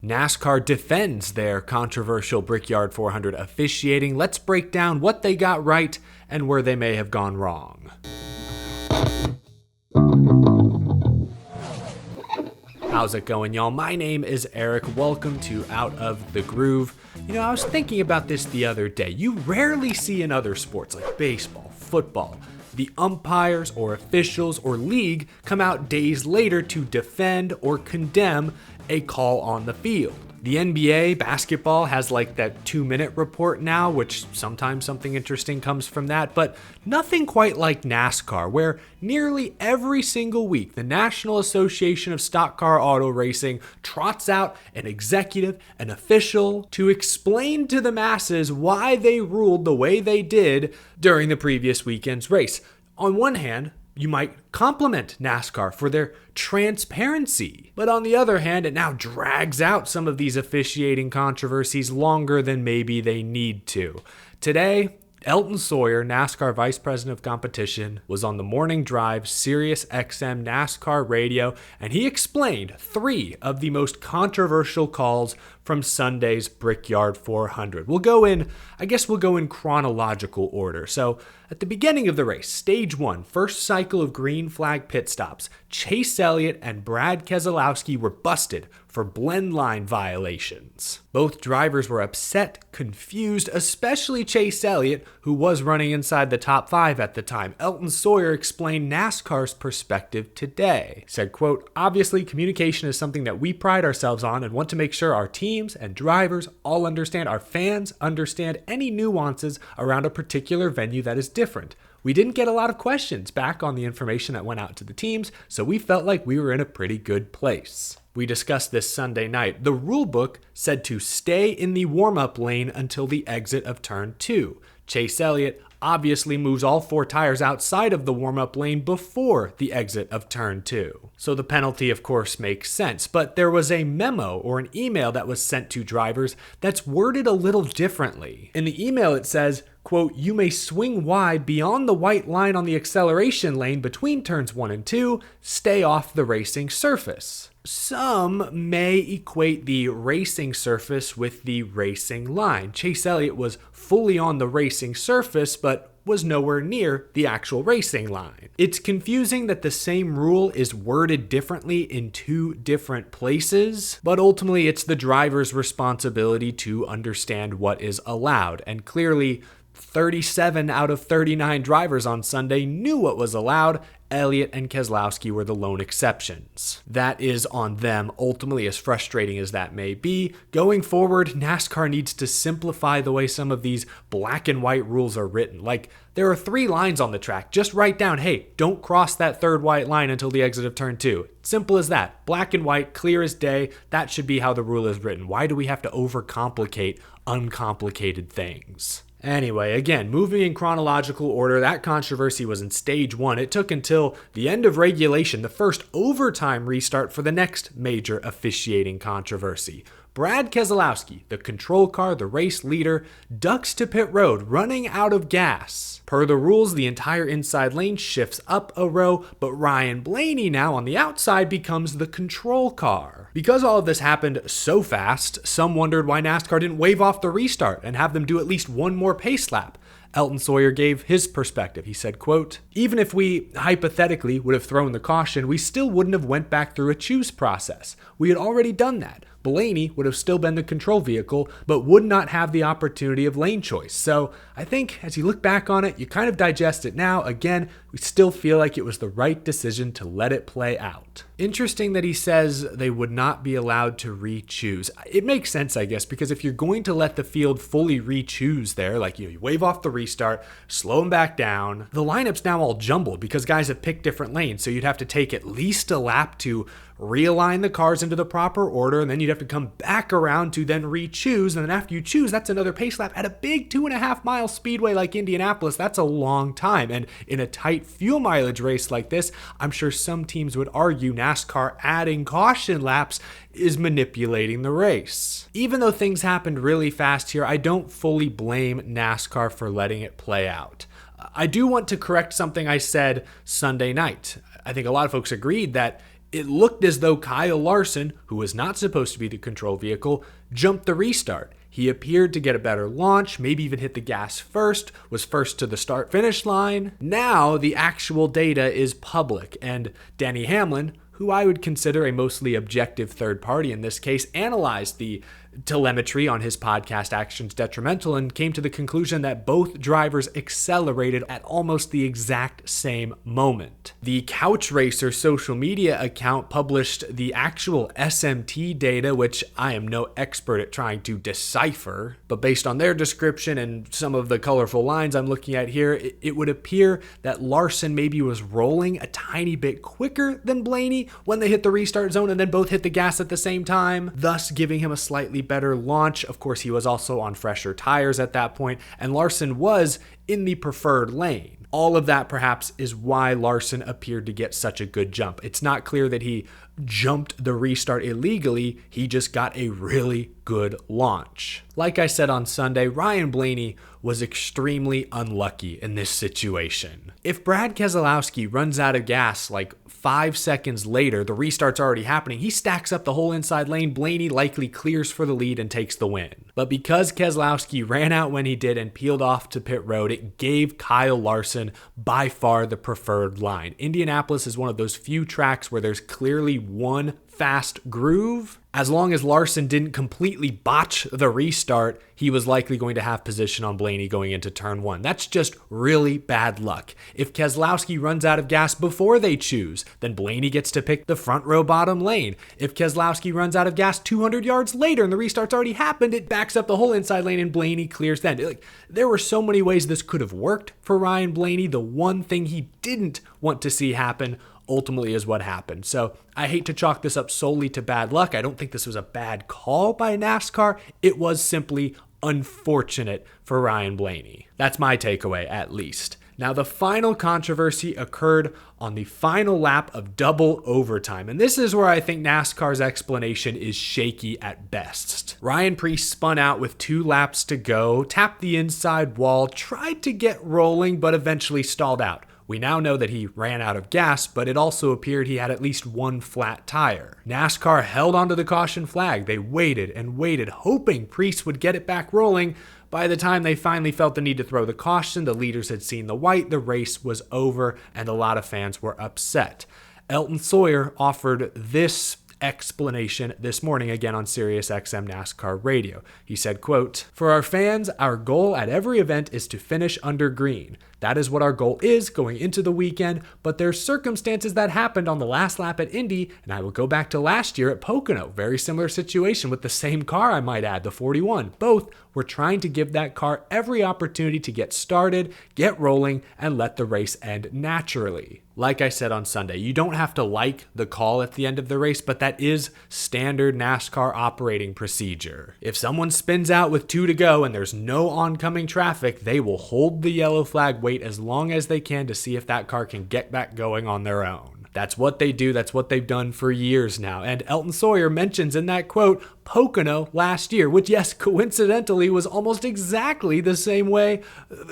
NASCAR defends their controversial Brickyard 400 officiating. Let's break down what they got right and where they may have gone wrong. How's it going, y'all? My name is Eric. Welcome to Out of the Groove. I was thinking about this the other day. You rarely see in other sports like baseball, football, the umpires or officials or league come out days later to defend or condemn a call on the field. The NBA basketball has like that 2-minute report now, which sometimes something interesting comes from that, but nothing quite like NASCAR, where nearly every single week the National Association of Stock Car Auto Racing trots out an executive, an official, to explain to the masses why they ruled the way they did during the previous weekend's race. On one hand, you might compliment NASCAR for their transparency. But on the other hand, it now drags out some of these officiating controversies longer than maybe they need to. Today, Elton Sawyer, NASCAR Vice President of Competition, was on the Morning Drive Sirius XM NASCAR radio, and he explained 3 of the most controversial calls from Sunday's Brickyard 400. We'll go in chronological order. So at the beginning of the race, stage 1, first cycle of green flag pit stops, Chase Elliott and Brad Keselowski were busted for blend line violations. Both drivers were upset, confused, especially Chase Elliott, who was running inside the top 5 at the time. Elton Sawyer explained NASCAR's perspective today. He said, quote, "Obviously, communication is something that we pride ourselves on and want to make sure our teams and drivers all understand, our fans understand any nuances around a particular venue that is different. We didn't get a lot of questions back on the information that went out to the teams, so we felt like we were in a pretty good place." We discussed this Sunday night. The rulebook said to stay in the warm-up lane until the exit of turn 2. Chase Elliott obviously moves all 4 tires outside of the warm-up lane before the exit of turn 2. So the penalty, of course, makes sense. But there was a memo or an email that was sent to drivers that's worded a little differently. In the email, it says, quote, "You may swing wide beyond the white line on the acceleration lane between turns 1 and 2. Stay off the racing surface." Some may equate the racing surface with the racing line. Chase Elliott was fully on the racing surface, but was nowhere near the actual racing line. It's confusing that the same rule is worded differently in 2 different places, but ultimately it's the driver's responsibility to understand what is allowed, and clearly 37 out of 39 drivers on Sunday knew what was allowed. Elliott and Keselowski were the lone exceptions. That is on them, ultimately, as frustrating as that may be. Going forward, NASCAR needs to simplify the way some of these black and white rules are written. Like, there are 3 lines on the track. Just write down, hey, don't cross that 3rd white line until the exit of turn 2. Simple as that. Black and white, clear as day. That should be how the rule is written. Why do we have to overcomplicate uncomplicated things? Anyway, again, moving in chronological order, that controversy was in stage 1. It took until the end of regulation, the first overtime restart for the next major officiating controversy. Brad Keselowski, the control car, the race leader, ducks to pit road, running out of gas. Per the rules, the entire inside lane shifts up a row, but Ryan Blaney now on the outside becomes the control car. Because all of this happened so fast, some wondered why NASCAR didn't wave off the restart and have them do at least one more pace lap. Elton Sawyer gave his perspective. He said, quote, "Even if we hypothetically would have thrown the caution, we still wouldn't have went back through a choose process. We had already done that. Blaney would have still been the control vehicle, but would not have the opportunity of lane choice. So I think as you look back on it, you kind of digest it now. Again, we still feel like it was the right decision to let it play out." Interesting that he says they would not be allowed to re-choose. It makes sense, I guess, because if you're going to let the field fully re-choose there, like you wave off the restart, slow them back down, the lineup's now all jumbled because guys have picked different lanes. So you'd have to take at least a lap to realign the cars into the proper order, and then you'd have to come back around to then re-choose, and then after you choose, that's another pace lap. At a big 2.5-mile speedway like Indianapolis, that's a long time, and in a tight fuel mileage race like this, I'm sure some teams would argue NASCAR adding caution laps is manipulating the race. Even though things happened really fast here, I don't fully blame NASCAR for letting it play out. I do want to correct something I said Sunday night. I think a lot of folks agreed that It looked as though Kyle Larson, who was not supposed to be the control vehicle, jumped the restart. He appeared to get a better launch, maybe even hit the gas first, was first to the start-finish line. Now the actual data is public, and Denny Hamlin, who I would consider a mostly objective third party in this case, analyzed the telemetry on his podcast Actions Detrimental and came to the conclusion that both drivers accelerated at almost the exact same moment. The Couch Racer social media account published the actual SMT data, which I am no expert at trying to decipher, but based on their description and some of the colorful lines I'm looking at here, it would appear that Larson maybe was rolling a tiny bit quicker than Blaney when they hit the restart zone and then both hit the gas at the same time, thus giving him a slightly better launch. Of course, he was also on fresher tires at that point, and Larson was in the preferred lane. All of that perhaps is why Larson appeared to get such a good jump. It's not clear that he jumped the restart illegally, he just got a really good launch. Like I said on Sunday, Ryan Blaney was extremely unlucky in this situation. If Brad Keselowski runs out of gas like 5 seconds later, the restart's already happening, he stacks up the whole inside lane, Blaney likely clears for the lead and takes the win. But because Keselowski ran out when he did and peeled off to pit road, it gave Kyle Larson by far the preferred line. Indianapolis is one of those few tracks where there's clearly one fast groove. As long as Larson didn't completely botch the restart, he was likely going to have position on Blaney going into turn one. That's just really bad luck. If Keselowski runs out of gas before they choose, then Blaney gets to pick the front row bottom lane. If Keselowski runs out of gas 200 yards later and the restart's already happened, it backs up the whole inside lane and Blaney clears then. There were so many ways this could have worked for Ryan Blaney. The one thing he didn't want to see happen ultimately is what happened. So I hate to chalk this up solely to bad luck. I don't think this was a bad call by NASCAR. It was simply unfortunate for Ryan Blaney. That's my takeaway, at least. Now, the final controversy occurred on the final lap of double overtime, and this is where I think NASCAR's explanation is shaky at best. Ryan Preece spun out with 2 laps to go, tapped the inside wall, tried to get rolling, but eventually stalled out. We now know that he ran out of gas, but it also appeared he had at least one flat tire. NASCAR held onto the caution flag. They waited and waited, hoping Preece would get it back rolling. By the time they finally felt the need to throw the caution, the leaders had seen the white, the race was over, and a lot of fans were upset. Elton Sawyer offered this explanation this morning again on SiriusXM NASCAR radio. He said, quote, "For our fans, our goal at every event is to finish under green. That is what our goal is going into the weekend, but there's circumstances that happened on the last lap at Indy, and I will go back to last year at Pocono. Very similar situation with the same car, I might add, the 41. Both were trying to give that car every opportunity to get started, get rolling, and let the race end naturally." Like I said on Sunday, you don't have to like the call at the end of the race, but that is standard NASCAR operating procedure. If someone spins out with 2 to go and there's no oncoming traffic, they will hold the yellow flag, wait as long as they can to see if that car can get back going on their own. That's what they do. That's what they've done for years now. And Elton Sawyer mentions in that quote Pocono last year, which, yes, coincidentally was almost exactly the same way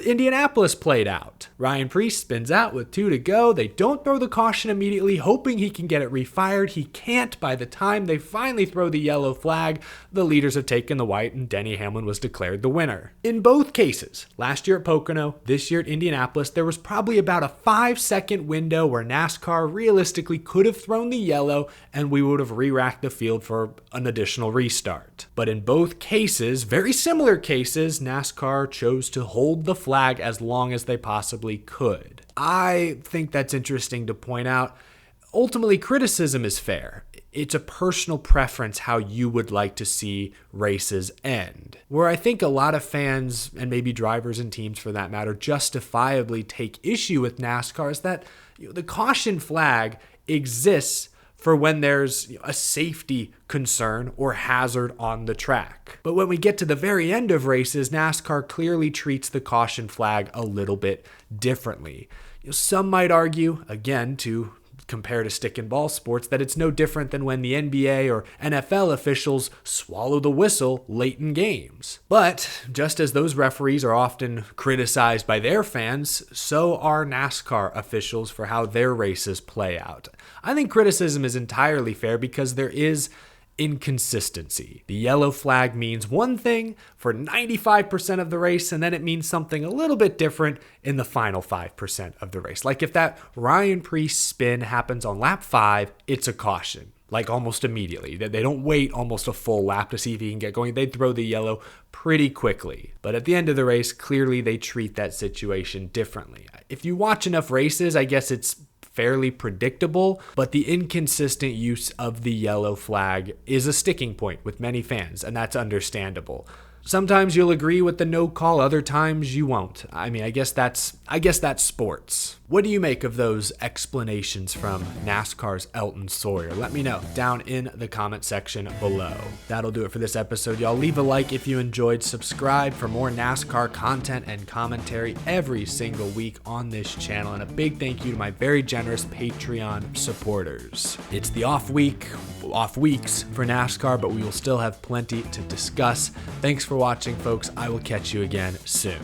Indianapolis played out. Ryan Preece spins out with 2 to go. They don't throw the caution immediately, hoping he can get it refired. He can't. By the time they finally throw the yellow flag, the leaders have taken the white and Denny Hamlin was declared the winner. In both cases, last year at Pocono, this year at Indianapolis, there was probably about a 5-second window where NASCAR realistically could have thrown the yellow and we would have re-racked the field for an additional restart. But in both cases, very similar cases, NASCAR chose to hold the flag as long as they possibly could. I think that's interesting to point out. Ultimately, criticism is fair. It's a personal preference how you would like to see races end. Where I think a lot of fans, and maybe drivers and teams for that matter, justifiably take issue with NASCAR is that the caution flag exists for when there's a safety concern or hazard on the track. But when we get to the very end of races, NASCAR clearly treats the caution flag a little bit differently. Some might argue, again, to compare to stick and ball sports that it's no different than when the NBA or NFL officials swallow the whistle late in games. But just as those referees are often criticized by their fans, so are NASCAR officials for how their races play out. I think criticism is entirely fair because there is inconsistency. The yellow flag means one thing for 95% of the race, and then it means something a little bit different in the final 5% of the race. Like if that Ryan Preece spin happens on lap 5, it's a caution. Like almost immediately. They don't wait almost a full lap to see if he can get going. They throw the yellow pretty quickly. But at the end of the race, clearly they treat that situation differently. If you watch enough races, I guess it's fairly predictable, but the inconsistent use of the yellow flag is a sticking point with many fans, and that's understandable. Sometimes you'll agree with the no call, other times you won't. I mean, I guess that's sports. What do you make of those explanations from NASCAR's Elton Sawyer? Let me know down in the comment section below. That'll do it for this episode, y'all. Leave a like if you enjoyed. Subscribe for more NASCAR content and commentary every single week on this channel. And a big thank you to my very generous Patreon supporters. It's the off weeks for NASCAR, but we will still have plenty to discuss. Thanks for watching, folks. I will catch you again soon.